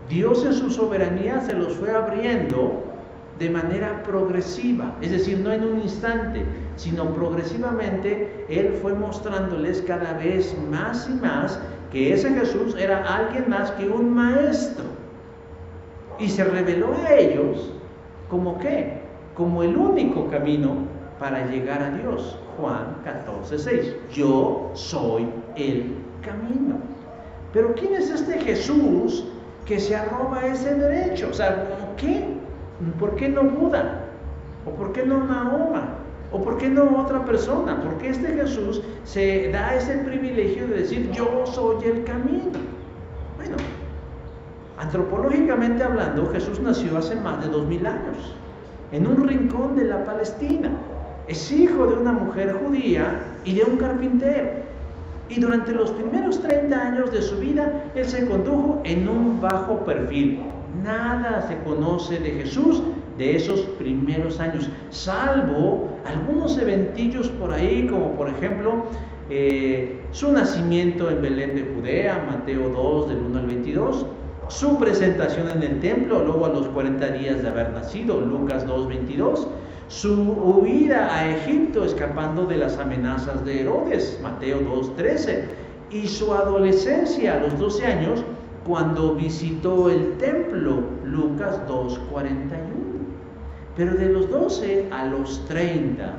Dios en su soberanía se los fue abriendo de manera progresiva, es decir, no en un instante, sino progresivamente. Él fue mostrándoles cada vez más y más que ese Jesús era alguien más que un maestro, y se reveló a ellos como ¿qué? Como el único camino para llegar a Dios. Juan 14:6, yo soy el camino. Pero ¿quién es este Jesús que se arroba ese derecho? O sea, ¿qué? ¿Por qué no Buda? ¿O por qué no Mahoma? ¿O por qué no otra persona? ¿Por qué este Jesús se da ese privilegio de decir yo soy el camino? Bueno, antropológicamente hablando, Jesús nació hace más de 2000 años, en un rincón de la Palestina. Es hijo de una mujer judía y de un carpintero. Y durante los primeros 30 años de su vida, él se condujo en un bajo perfil. Nada se conoce de Jesús de esos primeros años, salvo algunos eventillos por ahí, como por ejemplo su nacimiento en Belén de Judea, Mateo 2 del 1 al 22, su presentación en el templo luego a los 40 días de haber nacido, Lucas 2, 22, su huida a Egipto escapando de las amenazas de Herodes, Mateo 2, 13, y su adolescencia a los 12 años cuando visitó el templo, Lucas 2, 41. Pero de los 12 a los 30,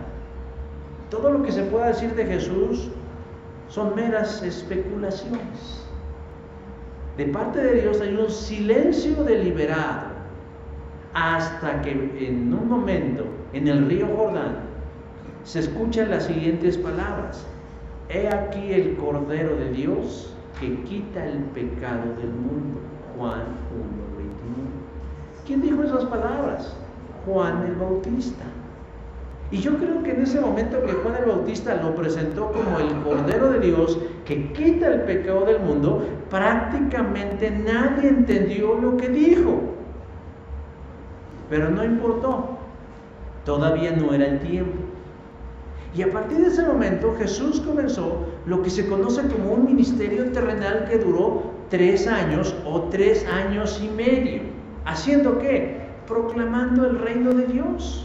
todo lo que se pueda decir de Jesús son meras especulaciones. De parte de Dios hay un silencio deliberado hasta que en un momento en el río Jordán se escuchan las siguientes palabras: he aquí el Cordero de Dios que quita el pecado del mundo. Juan 1:21. ¿Quién dijo esas palabras? Juan el Bautista. Y yo creo que en ese momento que Juan el Bautista lo presentó como el Cordero de Dios que quita el pecado del mundo, prácticamente nadie entendió lo que dijo. Pero no importó, todavía no era el tiempo. Y a partir de ese momento Jesús comenzó lo que se conoce como un ministerio terrenal que duró 3 años o 3 años y medio. ¿Haciendo qué? Proclamando el reino de Dios.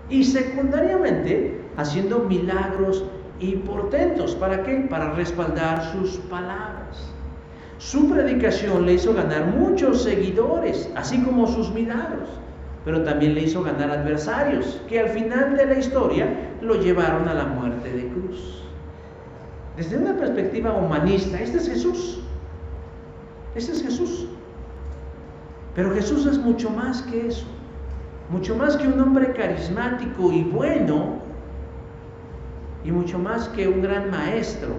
Y secundariamente haciendo milagros y portentos. ¿Para qué? Para respaldar sus palabras. Su predicación le hizo ganar muchos seguidores, así como sus milagros. Pero también le hizo ganar adversarios, que al final de la historia lo llevaron a la muerte de cruz. Desde una perspectiva humanista, este es Jesús. Este es Jesús. Pero Jesús es mucho más que eso. Mucho más que un hombre carismático y bueno. Y mucho más que un gran maestro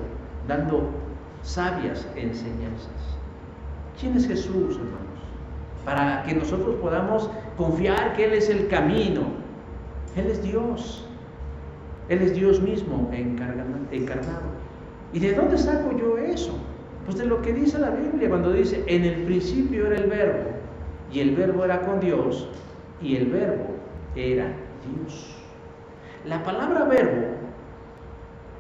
dando sabias enseñanzas. ¿Quién es Jesús, hermanos? Para que nosotros podamos confiar que Él es el camino. Él es Dios. Él es Dios mismo encarnado. ¿Y de dónde saco yo eso? Pues de lo que dice la Biblia cuando dice: en el principio era el Verbo, y el Verbo era con Dios, y el Verbo era Dios. La palabra verbo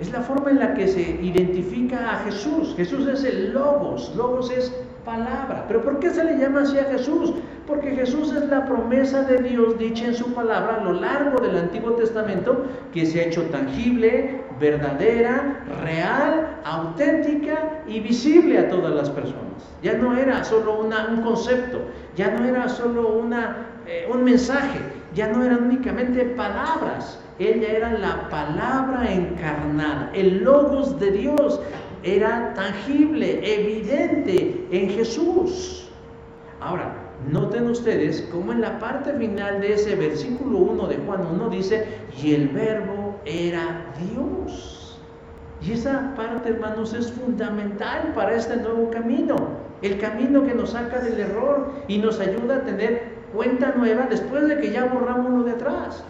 es la forma en la que se identifica a Jesús. Jesús es el Logos. Logos es palabra. ¿Pero por qué se le llama así a Jesús? Porque Jesús es la promesa de Dios dicha en su palabra a lo largo del Antiguo Testamento, que se ha hecho tangible, verdadera, real, auténtica y visible a todas las personas. Ya no era solo un concepto, ya no era solo un mensaje, ya no eran únicamente palabras. Ella era la palabra encarnada, el Logos de Dios. Era tangible, evidente en Jesús. Ahora, noten ustedes cómo en la parte final de ese versículo 1 de Juan 1 dice: y el Verbo era Dios. Y esa parte, hermanos, es fundamental para este nuevo camino. El camino que nos saca del error y nos ayuda a tener cuenta nueva después de que ya borramos lo de atrás.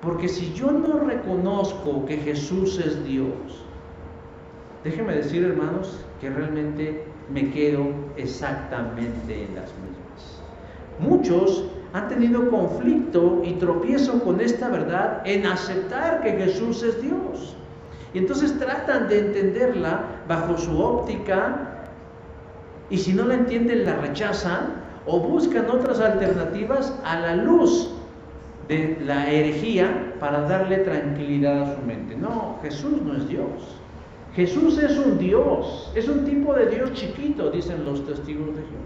Porque si yo no reconozco que Jesús es Dios, déjenme decir, hermanos, que realmente me quedo exactamente en las mismas. Muchos han tenido conflicto y tropiezo con esta verdad en aceptar que Jesús es Dios. Y entonces tratan de entenderla bajo su óptica, y si no la entienden la rechazan o buscan otras alternativas a la luz de la herejía para darle tranquilidad a su mente. No, Jesús no es Dios. Jesús es un Dios, es un tipo de Dios chiquito, dicen los testigos de Jehová.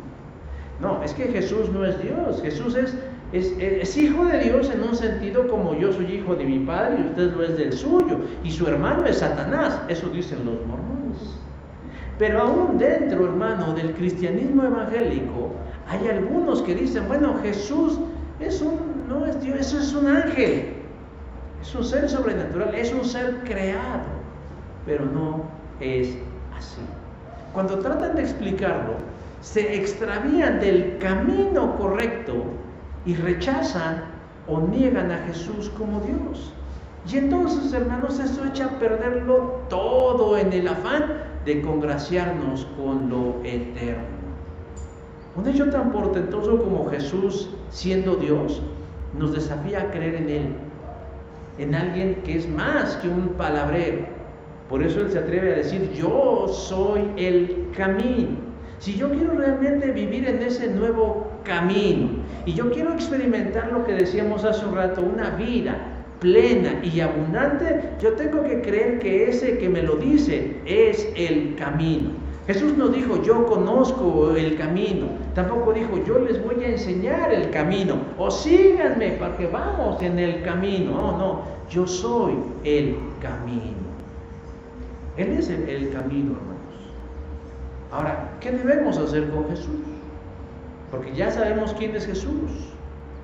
No, es que Jesús no es Dios. Jesús es hijo de Dios en un sentido como yo soy hijo de mi padre y usted lo es del suyo, y su hermano es Satanás, eso dicen los mormones. Pero aún dentro, hermano, del cristianismo evangélico hay algunos que dicen: bueno, Jesús es un no es Dios, eso es un ángel, es un ser sobrenatural, es un ser creado, pero no es así. Cuando tratan de explicarlo, se extravían del camino correcto y rechazan o niegan a Jesús como Dios. Y entonces, hermanos, eso echa a perderlo todo en el afán de congraciarnos con lo eterno. Un hecho tan portentoso como Jesús, siendo Dios, nos desafía a creer en Él, en alguien que es más que un palabrero. Por eso Él se atreve a decir: yo soy el camino. Si yo quiero realmente vivir en ese nuevo camino, y yo quiero experimentar lo que decíamos hace un rato, una vida plena y abundante, yo tengo que creer que ese que me lo dice es el camino. Jesús no dijo: yo conozco el camino. Tampoco dijo: yo les voy a enseñar el camino, o síganme para que vamos en el camino. No, yo soy el camino. Él es el camino, hermanos. Ahora, ¿qué debemos hacer con Jesús? Porque ya sabemos quién es Jesús,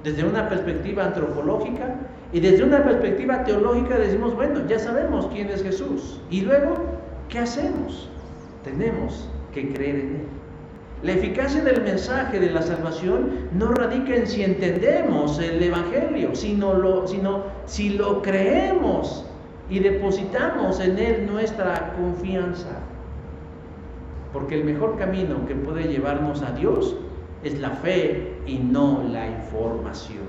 desde una perspectiva antropológica, y desde una perspectiva teológica decimos: bueno, ya sabemos quién es Jesús. Y luego, ¿qué hacemos? Tenemos que creer en Él. La eficacia del mensaje de la salvación no radica en si entendemos el Evangelio, sino si lo creemos y depositamos en Él nuestra confianza. Porque el mejor camino que puede llevarnos a Dios es la fe y no la información.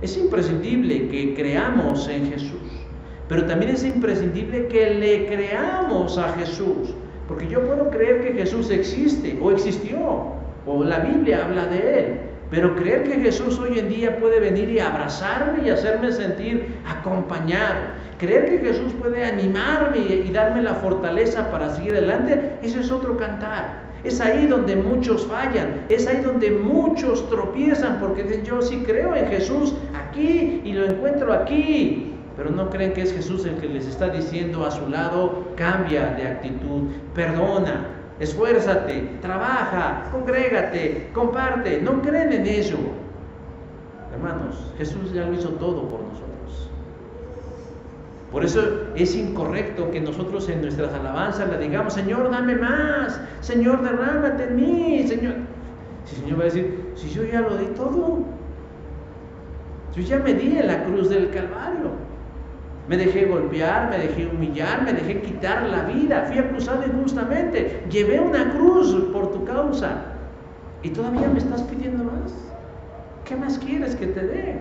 Es imprescindible que creamos en Jesús, pero también es imprescindible que le creamos a Jesús. Porque yo puedo creer que Jesús existe o existió, o la Biblia habla de Él, pero creer que Jesús hoy en día puede venir y abrazarme y hacerme sentir acompañado, creer que Jesús puede animarme y darme la fortaleza para seguir adelante, eso es otro cantar. Es ahí donde muchos fallan, es ahí donde muchos tropiezan, porque dicen: yo sí creo en Jesús aquí y lo encuentro aquí. Pero no creen que es Jesús el que les está diciendo a su lado: cambia de actitud, perdona, esfuérzate, trabaja, congrégate, comparte. No creen en eso. Hermanos, Jesús ya lo hizo todo por nosotros. Por eso es incorrecto que nosotros en nuestras alabanzas le digamos: Señor, dame más, Señor, derrámate en mí, Señor. Si el Señor va a decir: si yo ya lo di todo, yo ya me di en la cruz del Calvario. Me dejé golpear, me dejé humillar, me dejé quitar la vida, fui acusado injustamente, llevé una cruz por tu causa, y todavía me estás pidiendo más. ¿Qué más quieres que te dé?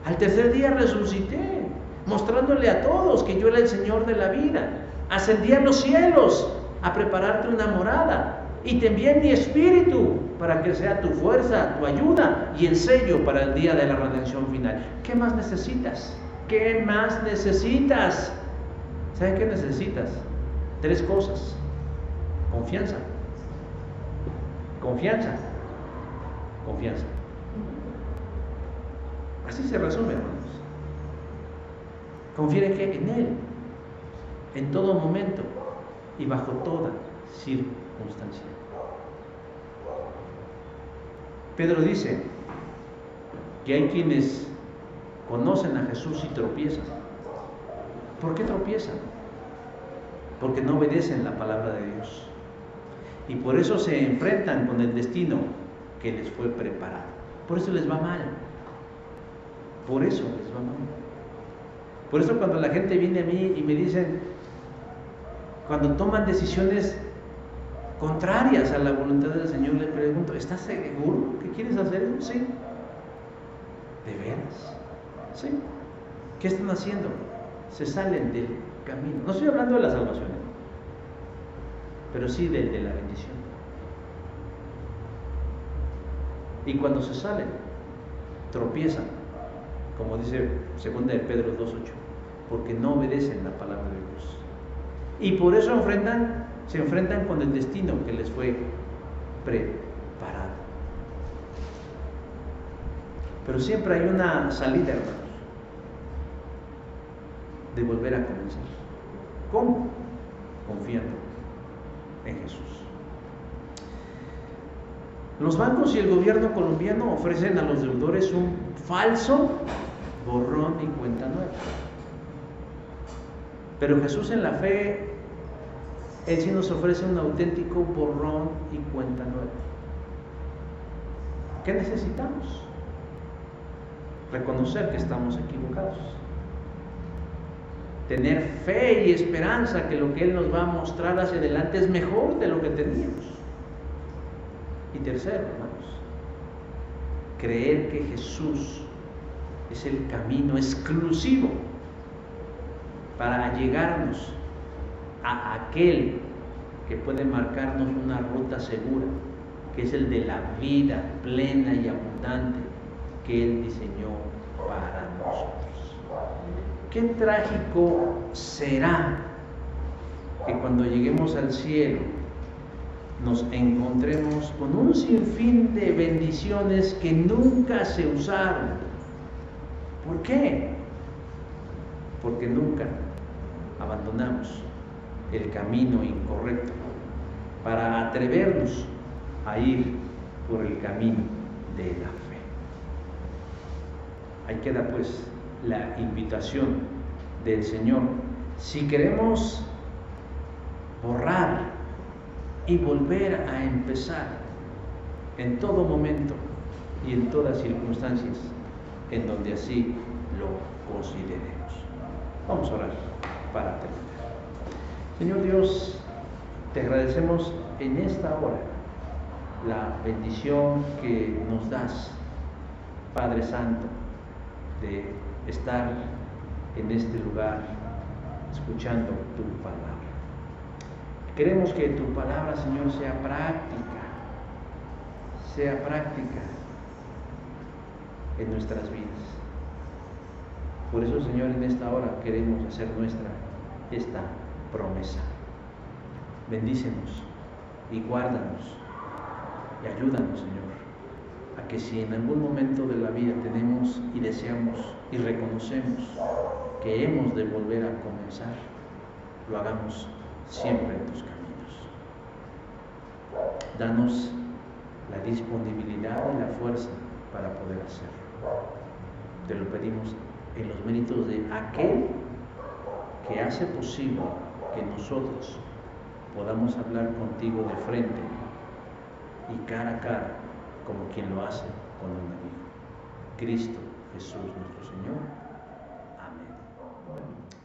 Al tercer día resucité, mostrándole a todos que yo era el Señor de la vida. Ascendí a los cielos a prepararte una morada, y te envié mi espíritu para que sea tu fuerza, tu ayuda y el sello para el día de la redención final. ¿Qué más necesitas? ¿Qué más necesitas? ¿Saben qué necesitas? 3 cosas. Confianza. Confianza. Confianza. Así se resume, hermanos. Confía en Él, en todo momento y bajo toda circunstancia. Pedro dice que hay quienes conocen a Jesús y tropiezan. ¿Por qué tropiezan? Porque no obedecen la palabra de Dios, y por eso se enfrentan con el destino que les fue preparado. Por eso les va mal. Por eso les va mal. Por eso cuando la gente viene a mí y me dicen, cuando toman decisiones contrarias a la voluntad del Señor, les pregunto: ¿estás seguro que quieres hacer eso? Sí. ¿De veras? Sí. ¿Qué están haciendo? Se salen del camino. No estoy hablando de la salvación, pero sí de la bendición. Y cuando se salen, tropiezan, como dice 2 de Pedro 2:8, porque no obedecen la palabra de Dios. Y por eso se enfrentan con el destino que les fue preparado. Pero siempre hay una salida, hermanos, de volver a comenzar. ¿Cómo? Confiando en Jesús. Los bancos y el gobierno colombiano ofrecen a los deudores un falso borrón y cuenta nueva. Pero Jesús en la fe, Él sí nos ofrece un auténtico borrón y cuenta nueva. ¿Qué necesitamos? Reconocer que estamos equivocados. Tener fe y esperanza que lo que Él nos va a mostrar hacia adelante es mejor de lo que teníamos. Y tercero, hermanos, creer que Jesús es el camino exclusivo para llegarnos a aquel que puede marcarnos una ruta segura, que es el de la vida plena y abundante que Él diseñó para nosotros. Qué trágico será que cuando lleguemos al cielo nos encontremos con un sinfín de bendiciones que nunca se usaron. ¿Por qué? Porque nunca abandonamos el camino incorrecto para atrevernos a ir por el camino de la fe. Ahí queda pues la invitación del Señor. Si queremos borrar y volver a empezar en todo momento y en todas circunstancias en donde así lo consideremos. Vamos a orar para terminar. Señor Dios, te agradecemos en esta hora la bendición que nos das, Padre Santo, de estar en este lugar escuchando tu palabra. Queremos que tu palabra, Señor, sea práctica en nuestras vidas. Por eso, Señor, en esta hora queremos hacer nuestra esta promesa. Bendícenos y guárdanos y ayúdanos, Señor, a que si en algún momento de la vida tenemos y deseamos y reconocemos que hemos de volver a comenzar, lo hagamos siempre en tus caminos. Danos la disponibilidad y la fuerza para poder hacerlo. Te lo pedimos en los méritos de aquel que hace posible que nosotros podamos hablar contigo de frente y cara a cara, como quien lo hace con un amigo. Cristo Jesús nuestro Señor. Amén.